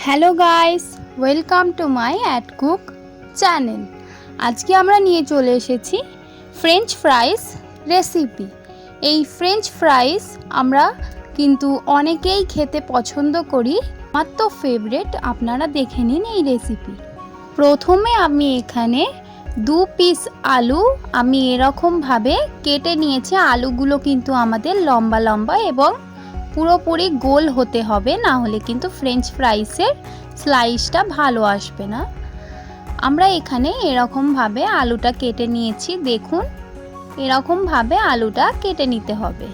Hello guys, welcome to my at cook channel. আজকে আমরা নিয়ে চলে এসেছি ফ্রেঞ্চ ফ্রাইস রেসিপি। এই ফ্রেঞ্চ ফ্রাইস আমরা কিন্তু অনেকেই খেতে পছন্দ করি। আমার তো ফেভারিট, আপনারা দেখে নিন এই রেসিপি। প্রথমে আমি এখানে 2 পিস আলু আমি এরকমভাবে কেটে নিয়েছি। আলুগুলো কিন্তু আমাদের লম্বা লম্বা এবং পুরোপুরি গোল হতে হবে, না হলে কিন্তু ফ্রেঞ্চ ফ্রাইসের স্লাইসটা ভালো আসবে না। আমরা এখানে এরকমভাবে আলুটা কেটে নিয়েছি। দেখুন, এরকমভাবে আলুটা কেটে নিতে হবে।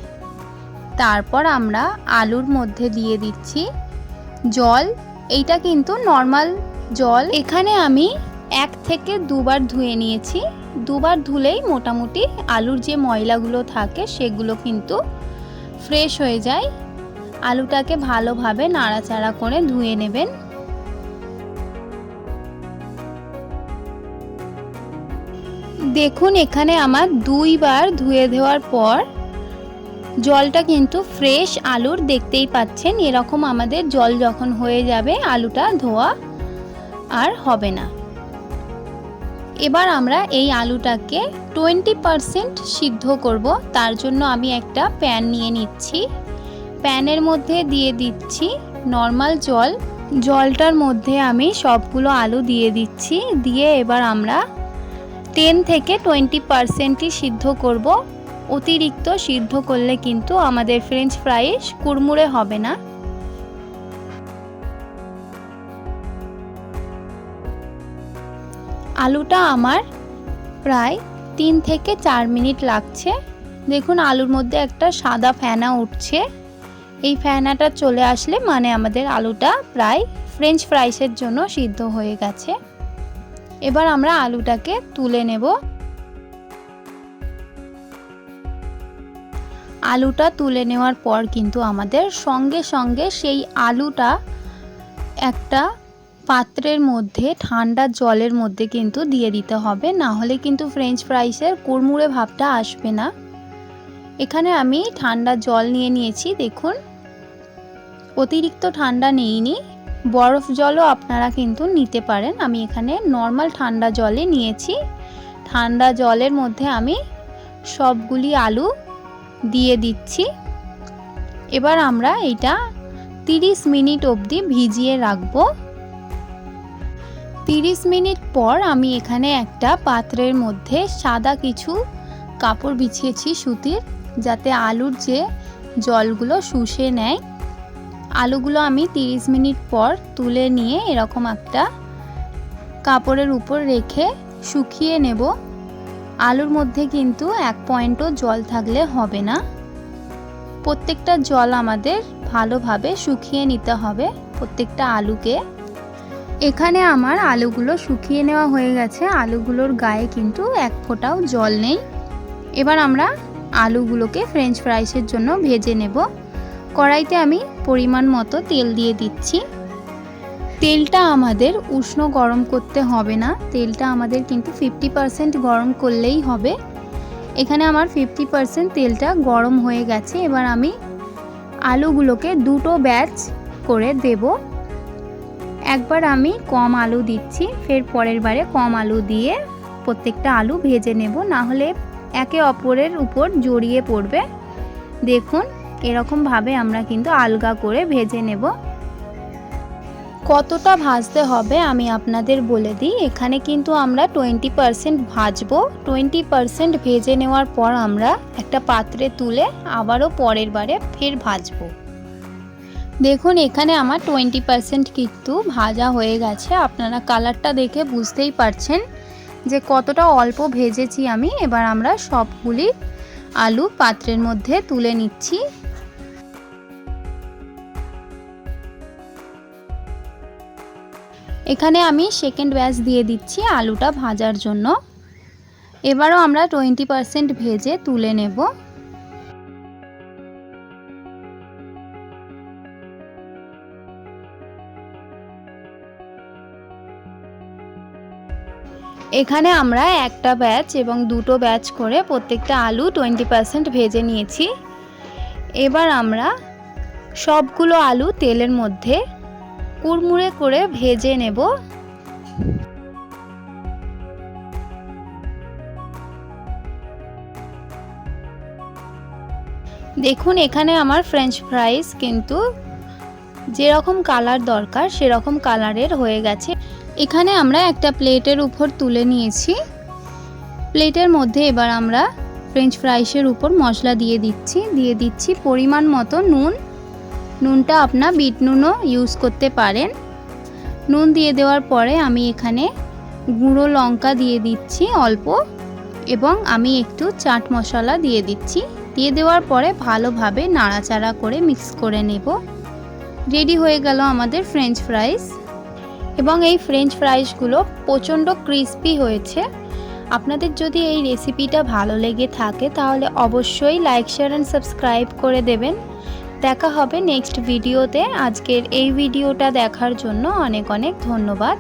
তারপর আমরা আলুর মধ্যে দিয়ে দিচ্ছি জল। এইটা কিন্তু নর্মাল জল। এখানে আমি 1 থেকে 2 বার ধুয়ে নিয়েছি। 2 বার ধুলেই মোটামুটি আলুর যে ময়লাগুলো থাকে সেগুলো কিন্তু ফ্রেশ হয়ে যায়। আলুটাকে ভালোভাবে নাড়াচাড়া করে ধুয়ে নেবেন। দেখুন, এখানে আমার 2 বার ধুয়ে দেওয়ার পর জলটা কিন্তু ফ্রেশ আলুর, দেখতেই পাচ্ছেন। এরকম আমাদের জল যখন হয়ে যাবে আলুটা ধোয়া আর হবে না। এবার আমরা এই আলুটাকে 20% সিদ্ধ করব। তার জন্য আমি একটা প্যান নিয়ে নিচ্ছি। প্যানের মধ্যে দিয়ে দিচ্ছি নর্মাল জল। জলটার মধ্যে আমি সবগুলো আলু দিয়ে দিচ্ছি। দিয়ে এবার আমরা 10 থেকে 20%ই সিদ্ধ করব। অতিরিক্ত সিদ্ধ করলে কিন্তু আমাদের ফ্রেঞ্চ ফ্রাইস কুড়মুড়ে হবে না। আলুটা আমার প্রায় 3 থেকে 4 মিনিট লাগছে। দেখুন, আলুর মধ্যে একটা সাদা ফেনা উঠছে। এই ফেনাটা চলে আসলে মানে আমাদের আলুটা প্রায় ফ্রেঞ্চ ফ্রাইসের জন্য সিদ্ধ হয়ে গেছে। এবার আমরা আলুটাকে তুলে নেব। আলুটা তুলে নেওয়ার পর কিন্তু আমাদের সঙ্গে সঙ্গে সেই আলুটা একটা পাত্রের মধ্যে ঠান্ডা জলের মধ্যে কিন্তু দিয়ে দিতে হবে, না হলে কিন্তু ফ্রেঞ্চ ফ্রাইসের কুড়মুড়ে ভাবটা আসবে না। এখানে আমি ঠান্ডা জল নিয়ে নিয়েছি। দেখুন, অতিরিক্ত ঠান্ডা নেইনি, বরফ জলও আপনারা কিন্তু নিতে পারেন। আমি এখানে নর্মাল ঠান্ডা জলে নিয়েছি। ঠান্ডা জলের মধ্যে আমি সবগুলি আলু দিয়ে দিচ্ছি। এবার আমরা এটা 30 মিনিট অবধি ভিজিয়ে রাখবো। 30 মিনিট পর আমি এখানে একটা পাত্রের মধ্যে সাদা কিছু কাপড় বিছিয়েছি সুতির, যাতে আলুর যে জলগুলো শুষে নেয়। আলুগুলো আমি 30 মিনিট পর তুলে নিয়ে এরকম একটা কাপড়ের উপর রেখে শুকিয়ে নেব। আলুর মধ্যে কিন্তু 1 পয়েন্টও জল থাকলে হবে না। প্রত্যেকটা জল আমাদের ভালোভাবে শুকিয়ে নিতে হবে, প্রত্যেকটা আলুকে। এখানে আমার আলুগুলো শুকিয়ে নেওয়া হয়ে গেছে। আলুগুলোর গায়ে কিন্তু 1 ফোঁটাও জল নেই। এবার আমরা আলুগুলোকে ফ্রেঞ্চ ফ্রাইসের জন্য ভেজে নেব। কড়াইতে আমি পরিমাণ মতো তেল দিয়ে দিচ্ছি। তেলটা আমাদের উষ্ণ গরম করতে হবে না, তেলটা আমাদের কিন্তু 50% গরম করলেই হবে। এখানে আমার 50% তেলটা গরম হয়ে গেছে। এবার আমি আলুগুলোকে 2টো ব্যাচ করে দেব। একবার আমি কম আলু দিচ্ছি, ফের পরের বারে কম আলু দিয়ে প্রত্যেকটা আলু ভেজে নেব, না হলে একে অপরের উপর জড়িয়ে পড়বে। দেখুন, এরকমভাবে আমরা কিন্তু আলগা করে ভেজে নেব। কতটা ভাজতে হবে আমি আপনাদের বলে দিই। এখানে কিন্তু আমরা 20% ভাজবো। 20% ভেজে নেওয়ার পর আমরা একটা পাত্রে তুলে আবারও পরের বারে ফের ভাজবো। দেখুন, এখানে আমার 20% কিন্তু ভাজা হয়ে গেছে। আপনারা কালারটা দেখে বুঝতেই পারছেন যে কতটা অল্প ভেজেছি আমি। এবার আমরা সবগুলি আলু পাত্রের মধ্যে তুলে নিচ্ছি। এখানে আমি সেকেন্ড ব্যাচ দিয়ে দিচ্ছি আলুটা ভাজার জন্য। এবারও আমরা 20% ভেজে তুলে নেব। এখানে আমরা একটা ব্যাচ এবং 2টো ব্যাচ করে প্রত্যেকটা আলু 20% ভেজে নিয়েছি। এবার আমরা সবগুলো আলু তেলের মধ্যে কুড়মুড়ে করে ভেজে নেব। দেখুন এখানে আমার ফ্রেঞ্চ ফ্রাইস কিন্তু যেরকম কালার দরকার সেরকম কালারের হয়ে গেছে। এখানে আমরা একটা প্লেটের উপর তুলে নিয়েছি। প্লেটের মধ্যে এবার আমরা ফ্রেঞ্চ ফ্রাইসের উপর মশলা দিয়ে দিচ্ছি পরিমাণ মতো নুন। নুনটা আপনার বিট নুনও ইউজ করতে পারেন। নুন দিয়ে দেওয়ার পরে আমি এখানে গুঁড়ো লঙ্কা দিয়ে দিচ্ছি অল্প, এবং আমি একটু চাট মশলা দিয়ে দিচ্ছি। দিয়ে দেওয়ার পরে ভালোভাবে নাড়াচাড়া করে মিক্স করে নেব। রেডি হয়ে গেল আমাদের ফ্রেঞ্চ ফ্রাইস। এবং এই ফ্রেঞ্চ ফ্রাইসগুলো প্রচণ্ড ক্রিস্পি হয়েছে। আপনাদের যদি এই রেসিপিটা ভালো লেগে থাকে তাহলে অবশ্যই লাইক, শেয়ার অ্যান্ড সাবস্ক্রাইব করে দেবেন। দেখা হবে নেক্সট ভিডিওতে। আজকের এই ভিডিওটা দেখার জন্য অনেক অনেক ধন্যবাদ।